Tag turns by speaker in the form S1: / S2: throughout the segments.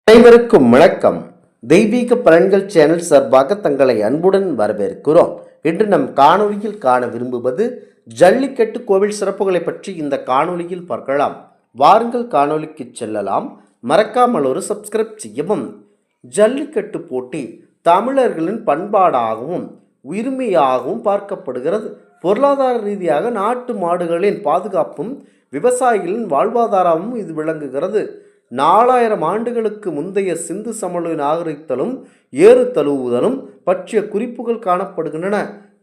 S1: அனைவருக்கும் வணக்கம். தெய்வீக பலன்கள் சேனல் சார்பாக தங்களை அன்புடன் வரவேற்கிறோம். இன்று நம் காணொலியில் காண விரும்புவது ஜல்லிக்கட்டு கோவில் சிறப்புகளை பற்றி இந்த காணொலியில் பார்க்கலாம். வாருங்கள் காணொலிக்கு செல்லலாம். மறக்காமல் ஒரு சப்ஸ்கிரைப் செய்யவும். ஜல்லிக்கட்டு போட்டி தமிழர்களின் பண்பாடாகவும் உரிமையாகவும் பார்க்கப்படுகிறது. பொருளாதார ரீதியாக நாட்டு மாடுகளின் பாதுகாப்பும் விவசாயிகளின் வாழ்வாதாரமும் இது விளங்குகிறது. 4000 ஆண்டுகளுக்கு முந்தைய சிந்து சமவெளி நாகரிகத்தலும் ஏறு தழுவுதலும் பற்றிய குறிப்புகள் காணப்படுகின்றன.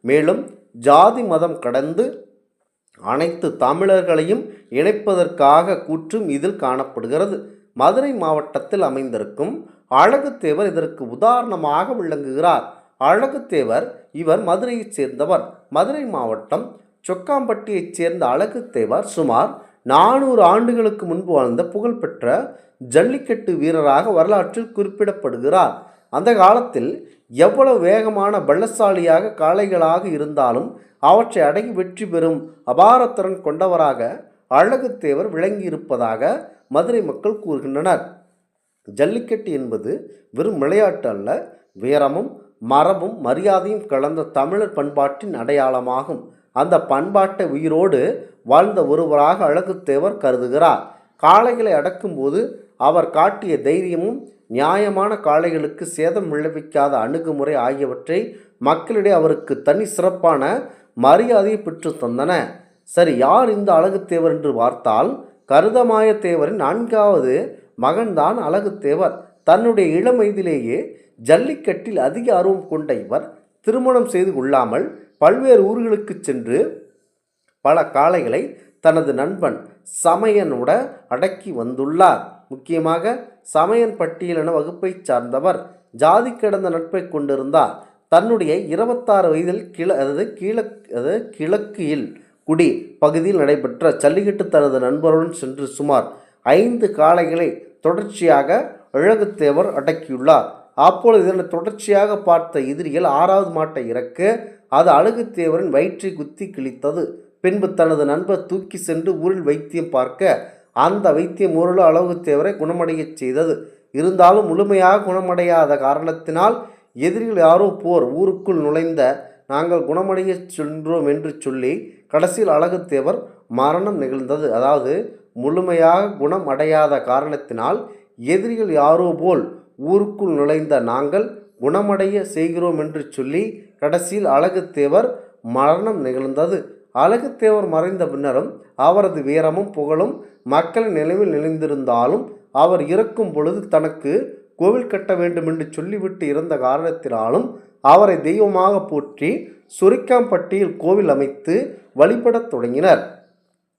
S1: மேலும் ஜாதி மதம் கடந்து அனைத்து தமிழர்களையும் இணைப்பதற்காக கூற்றும் இதில் காணப்படுகிறது. மதுரை மாவட்டத்தில் அமைந்திருக்கும் அழகுத்தேவர் இதற்கு உதாரணமாக விளங்குகிறார். அழகுத்தேவர் இவர் மதுரையைச் சேர்ந்தவர். மதுரை மாவட்டம் சொக்காம்பட்டியைச் சேர்ந்த அழகுத்தேவர் சுமார் 400 ஆண்டுகளுக்கு முன்பு வாழ்ந்த புகழ்பெற்ற ஜல்லிக்கட்டு வீரராக வரலாற்றில் குறிப்பிடப்படுகிறார். அந்த காலத்தில் எவ்வளவு வேகமான பலசாலியாக காளைகளாக இருந்தாலும் அவற்றை அடக்கி வெற்றி பெறும் அபாரத்திறன் கொண்டவராக அழகுத்தேவர் விளங்கியிருப்பதாக மதுரை மக்கள் கூறுகின்றனர். ஜல்லிக்கட்டு என்பது வெறும் விளையாட்டு அல்ல, வீரமும் மரபும் மரியாதையும் கலந்த தமிழர் பண்பாட்டின் அடையாளமாகும். அந்த பண்பாட்டை உயிரோடு வாழ்ந்த ஒருவராக அழகுத்தேவர் கருதுகிறார். காளைகளை அடக்கும்போது அவர் காட்டிய தைரியமும் நியாயமான காளைகளுக்கு சேதம் விளைவிக்காத அணுகுமுறை ஆகியவற்றை மக்களிடையே அவருக்கு தனி சிறப்பான மரியாதையை பெற்று தந்தன. சரி, யார் இந்த அழகுத்தேவர் என்று பார்த்தால் கருதமாய தேவரின் 4வது மகன்தான் அழகுத்தேவர். தன்னுடைய இளம் வயதிலேயே ஜல்லிக்கட்டில் அதிக ஆர்வம் கொண்ட இவர் திருமணம் செய்து கொள்ளாமல் பல்வேறு ஊர்களுக்கு சென்று பல காளைகளை தனது நண்பன் சமயனோட அடக்கி வந்துள்ளார். முக்கியமாக சமயன் பட்டியல் என வகுப்பை சார்ந்தவர். ஜாதி கடந்த நட்பை கொண்டிருந்தார். தன்னுடைய 26 வயதில் கிழக்கியில் குடி பகுதியில் நடைபெற்ற ஜல்லிக்கட்டு தனது நண்பருடன் சென்று சுமார் 5 காளைகளை தொடர்ச்சியாக அழகுத்தேவர் அடக்கியுள்ளார். அப்பொழுது இதனை தொடர்ச்சியாக பார்த்த எதிரிகள் 6வது மாட்டை இறக்க அது அழகுத்தேவரின் வயிற்றை குத்தி கிழித்தது. பின்பு தனது நண்பர் தூக்கி சென்று ஊரில் வைத்தியம் பார்க்க அந்த வைத்தியம் ஓரளவு அழகுத்தேவரை குணமடைய செய்தது. இருந்தாலும் முழுமையாக குணமடையாத காரணத்தினால் எதிரிகள் யாரோ போர் ஊருக்குள் நுழைந்த நாங்கள் குணமடைய சென்றோம் என்று சொல்லி கடைசியில் அழகுத்தேவர் மரணம் நிகழ்ந்தது. அதாவது முழுமையாக குணம் அடையாத காரணத்தினால் எதிரிகள் யாரோ போல் ஊருக்குள் நுழைந்த நாங்கள் குணமடைய செய்கிறோம் என்று சொல்லி கடைசியில் அழகுத்தேவர் மரணம் நிகழ்ந்தது. அழகுத்தேவர் மறைந்த பின்னரும் அவரது வீரமும் புகழும் மக்களின் நினைவில் நிலைந்திருந்தாலும் அவர் இறக்கும் பொழுது தனக்கு கோவில் கட்ட வேண்டும் என்று சொல்லிவிட்டு இருந்த காரணத்தினாலும் அவரை தெய்வமாக போற்றி சுரிக்காம்பட்டியில் கோவில் அமைத்து வழிபடத் தொடங்கினர்.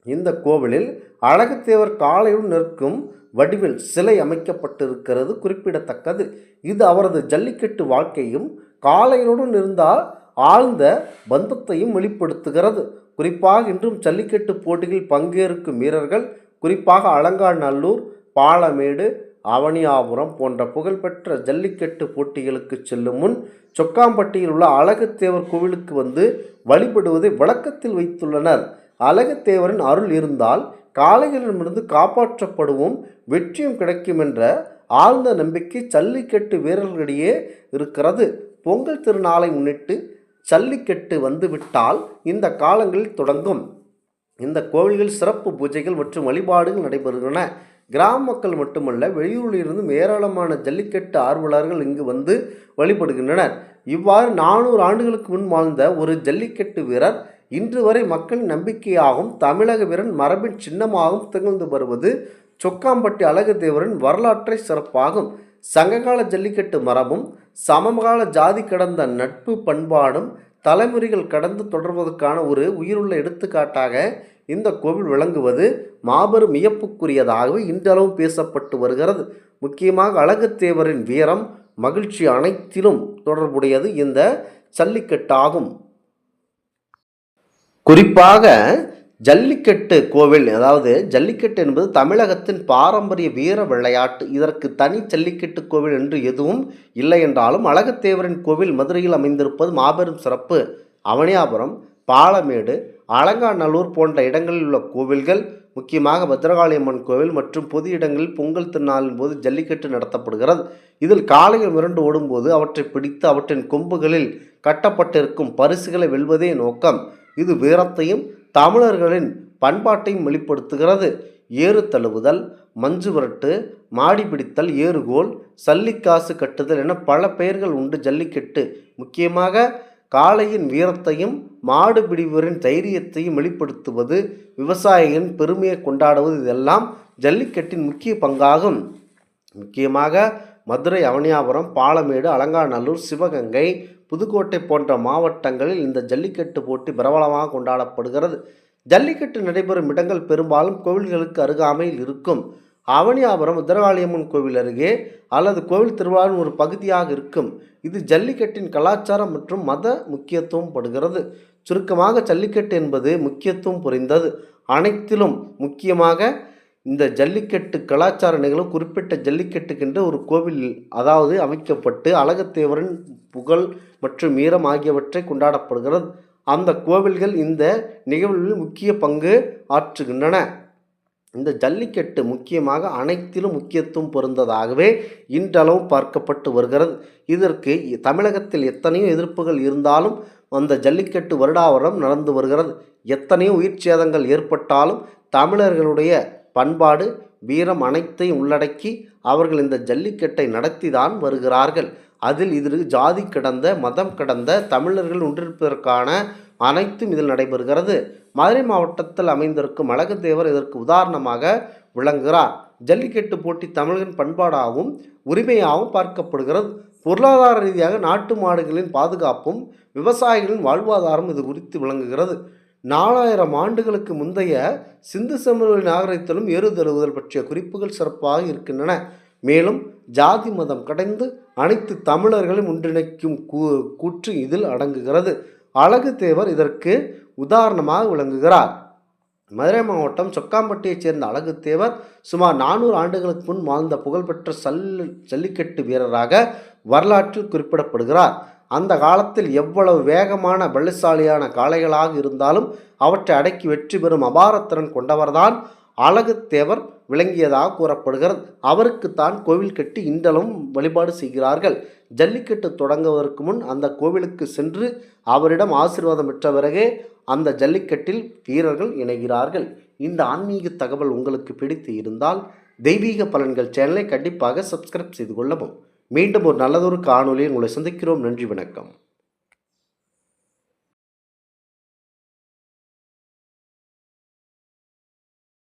S1: இந்த கோவிலில் அழகுத்தேவர் காளையுடன் நிற்கும் வடிவில் சிலை அமைக்கப்பட்டிருக்கிறது குறிப்பிடத்தக்கது. இது அவரது ஜல்லிக்கட்டு வாழ்க்கையும் காளைகளுடன் இருந்தால் ஆழ்ந்த பந்தத்தையும் வெளிப்படுத்துகிறது. குறிப்பாக இன்றும் ஜல்லிக்கட்டு போட்டிகளில் பங்கேற்கும் வீரர்கள் குறிப்பாக அலங்காநல்லூர், பாலமேடு, அவனியாபுரம் போன்ற புகழ்பெற்ற ஜல்லிக்கட்டு போட்டிகளுக்கு செல்லும் முன் சொக்காம்பட்டியில் உள்ள அழகுத்தேவர் கோவிலுக்கு வந்து வழிபடுவதை வழக்கத்தில் வைத்துள்ளனர். அழகுத்தேவரின் அருள் இருந்தால் காளைகளிடமிருந்து காப்பாற்றப்படுவோம், வெற்றியும் கிடைக்கும் என்ற ஆழ்ந்த நம்பிக்கை ஜல்லிக்கட்டு வீரர்களிடையே இருக்கிறது. பொங்கல் திருநாளை முன்னிட்டு ஜல்லிக்கட்டு வந்துவிட்டால் இந்த காலங்களில் தொடங்கும். இந்த கோவில்களில் சிறப்பு பூஜைகள் மற்றும் வழிபாடுகள் நடைபெறுகின்றன. கிராம மக்கள் மட்டுமல்ல, வெளியூரிலிருந்தும் ஏராளமான ஜல்லிக்கட்டு ஆர்வலர்கள் இங்கு வந்து வழிபடுகின்றனர். இவ்வாறு 400 ஆண்டுகளுக்கு முன் வாழ்ந்த ஒரு ஜல்லிக்கட்டு வீரர் இன்று வரை மக்களின் நம்பிக்கையாகவும் தமிழக வீரன் மரபின் சின்னமாகவும் திகழ்ந்து வருவது சொக்காம்பட்டி அழகுத்தேவரின் வரலாற்றை சிறப்பாகும். சங்ககால ஜல்லிக்கட்டு மரபும் சமகால ஜாதி கடந்த நட்பு பண்பாடும் தலைமுறைகள் கடந்து தொடர்வதற்கான ஒரு உயிருள்ள எடுத்துக்காட்டாக இந்த கோவில் விளங்குவது மாபெரும் வியப்புக்குரியதாகவே இன்றளவும் பேசப்பட்டு வருகிறது. முக்கியமாக அழகுத்தேவரின் வீரம் மகிழ்ச்சி அனைத்திலும் தொடர்புடையது இந்த ஜல்லிக்கட்டாகும். குறிப்பாக ஜல்லிக்கட்டு கோவில், அதாவது ஜல்லிக்கட்டு என்பது தமிழகத்தின் பாரம்பரிய வீர விளையாட்டு. இதற்கு தனி ஜல்லிக்கட்டு கோவில் என்று எதுவும் இல்லை என்றாலும் அழகுத்தேவரின் கோவில் மதுரையில் அமைந்திருப்பது மாபெரும் சிறப்பு. அவனியாபுரம், பாலமேடு, அலங்காநல்லூர் போன்ற இடங்களில் உள்ள கோவில்கள் முக்கியமாக பத்ரகாளி அம்மன் கோவில் மற்றும் பொது இடங்களில் பொங்கல் திருநாளின் போது ஜல்லிக்கட்டு நடத்தப்படுகிறது. இதில் காளைகள் மிரண்டு ஓடும்போது அவற்றை பிடித்து அவற்றின் கொம்புகளில் கட்டப்பட்டிருக்கும் பரிசுகளை வெல்வதே நோக்கம். இது வீரத்தையும் தமிழர்களின் பண்பாட்டையும் வெளிப்படுத்துகிறது. ஏறு தழுவுதல், மஞ்சு விரட்டு, மாடி பிடித்தல், ஏறுகோல், சல்லிக்காசு கட்டுதல் என பல பெயர்கள் உண்டு. ஜல்லிக்கட்டு முக்கியமாக காளையின் வீரத்தையும் மாடு பிடிவரின் தைரியத்தையும் வெளிப்படுத்துவது, விவசாயிகளின் பெருமையை கொண்டாடுவது இதெல்லாம் ஜல்லிக்கட்டின் முக்கிய பங்காகும். முக்கியமாக மதுரை, அவனியாபுரம், பாலமேடு, அலங்காநல்லூர், சிவகங்கை, புதுக்கோட்டை போன்ற மாவட்டங்களில் இந்த ஜல்லிக்கட்டு போட்டி பிரபலமாக கொண்டாடப்படுகிறது. ஜல்லிக்கட்டு நடைபெறும் இடங்கள் பெரும்பாலும் கோவில்களுக்கு அருகாமையில் இருக்கும். அவனியாபுரம் பத்ரகாளியம்மன் கோவில் அருகே அல்லது கோவில் திருவிழாவின் ஒரு பகுதியாக இருக்கும். இது ஜல்லிக்கட்டின் கலாச்சாரம் மற்றும் மத முக்கியத்துவம் படுகிறது. சுருக்கமாக ஜல்லிக்கட்டு என்பது முக்கியத்துவம் புரிந்தது. அனைத்திலும் முக்கியமாக இந்த ஜல்லிக்கட்டு கலாச்சார நிகழ்வு குறிப்பிட்ட ஜல்லிக்கட்டுக்கென்று ஒரு கோவில் அமைக்கப்பட்டு அழகுத்தேவரின் புகழ் மற்றும் வீரம் ஆகியவற்றை கொண்டாடப்படுகிறது. அந்த கோவில்கள் இந்த நிகழ்வில் முக்கிய பங்கு ஆற்றுகின்றன. இந்த ஜல்லிக்கட்டு முக்கியமாக அனைத்திலும் முக்கியத்துவம் பொருந்ததாகவே இன்றளவு பார்க்கப்பட்டு வருகிறது. இதற்கு தமிழகத்தில் எத்தனையோ எதிர்ப்புகள் இருந்தாலும் அந்த ஜல்லிக்கட்டு வருடாவருடம் நடந்து வருகிறது. எத்தனையோ உயிர் சேதங்கள் ஏற்பட்டாலும் தமிழர்களுடைய பண்பாடு, வீரம் அனைத்தையும் உள்ளடக்கி அவர்கள் இந்த ஜல்லிக்கட்டை நடத்தி தான் வருகிறார்கள். அதில் இது ஜாதி கடந்த, மதம் கடந்த தமிழர்கள் ஒன்றிருப்பதற்கான அனைத்தும் இதில் நடைபெறுகிறது. மதுரை மாவட்டத்தில் அமைந்திருக்கும் அழகுத்தேவர் இதற்கு உதாரணமாக விளங்குகிறார். ஜல்லிக்கட்டு போட்டி தமிழரின் பண்பாடாகவும் உரிமையாகவும் பார்க்கப்படுகிறது. பொருளாதார ரீதியாக நாட்டு மாடுகளின் பாதுகாப்பும் விவசாயிகளின் வாழ்வாதாரம் இது குறித்து விளங்குகிறது. 4000 ஆண்டுகளுக்கு முந்தைய சிந்து சமவெளி நாகரிகத்திலும் ஏறுதழுவுதல் பற்றிய குறிப்புகள் சிறப்பாக இருக்கின்றன. மேலும் ஜாதி மதம் கடந்து அனைத்து தமிழர்களையும் ஒன்றிணைக்கும் கூற்று இதில் அடங்குகிறது. அழகுத்தேவர் இதற்கு உதாரணமாக விளங்குகிறார். மதுரை மாவட்டம் சொக்காம்பட்டியைச் சேர்ந்த அழகுத்தேவர் சுமார் 400 ஆண்டுகளுக்கு முன் வாழ்ந்த புகழ்பெற்ற ஜல்லிக்கட்டு வீரராக வரலாற்றில் குறிப்பிடப்படுகிறார். அந்த காலத்தில் எவ்வளவு வேகமான பலசாலியான காளைகளாக இருந்தாலும் அவற்றை அடக்கி வெற்றி பெறும் அபாரத்திறன் கொண்டவர்தான் அழகுத்தேவர் விளங்கியதாக கூறப்படுகிறது. அவருக்குத்தான் கோவில் கட்டி இன்றளவும் வழிபாடு செய்கிறார்கள். ஜல்லிக்கட்டு தொடங்குவதற்கு முன் அந்த கோவிலுக்கு சென்று அவரிடம் ஆசீர்வாதம் பெற்ற பிறகே அந்த ஜல்லிக்கட்டில் வீரர்கள் இணைகிறார்கள். இந்த ஆன்மீக தகவல் உங்களுக்கு பிடித்து இருந்தால் தெய்வீக பலன்கள் சேனலை கண்டிப்பாக சப்ஸ்கிரைப் செய்து கொள்ளவும். மீண்டும் ஒரு நல்லதொரு காணொலியில் உங்களை சந்திக்கிறோம். நன்றி, வணக்கம்.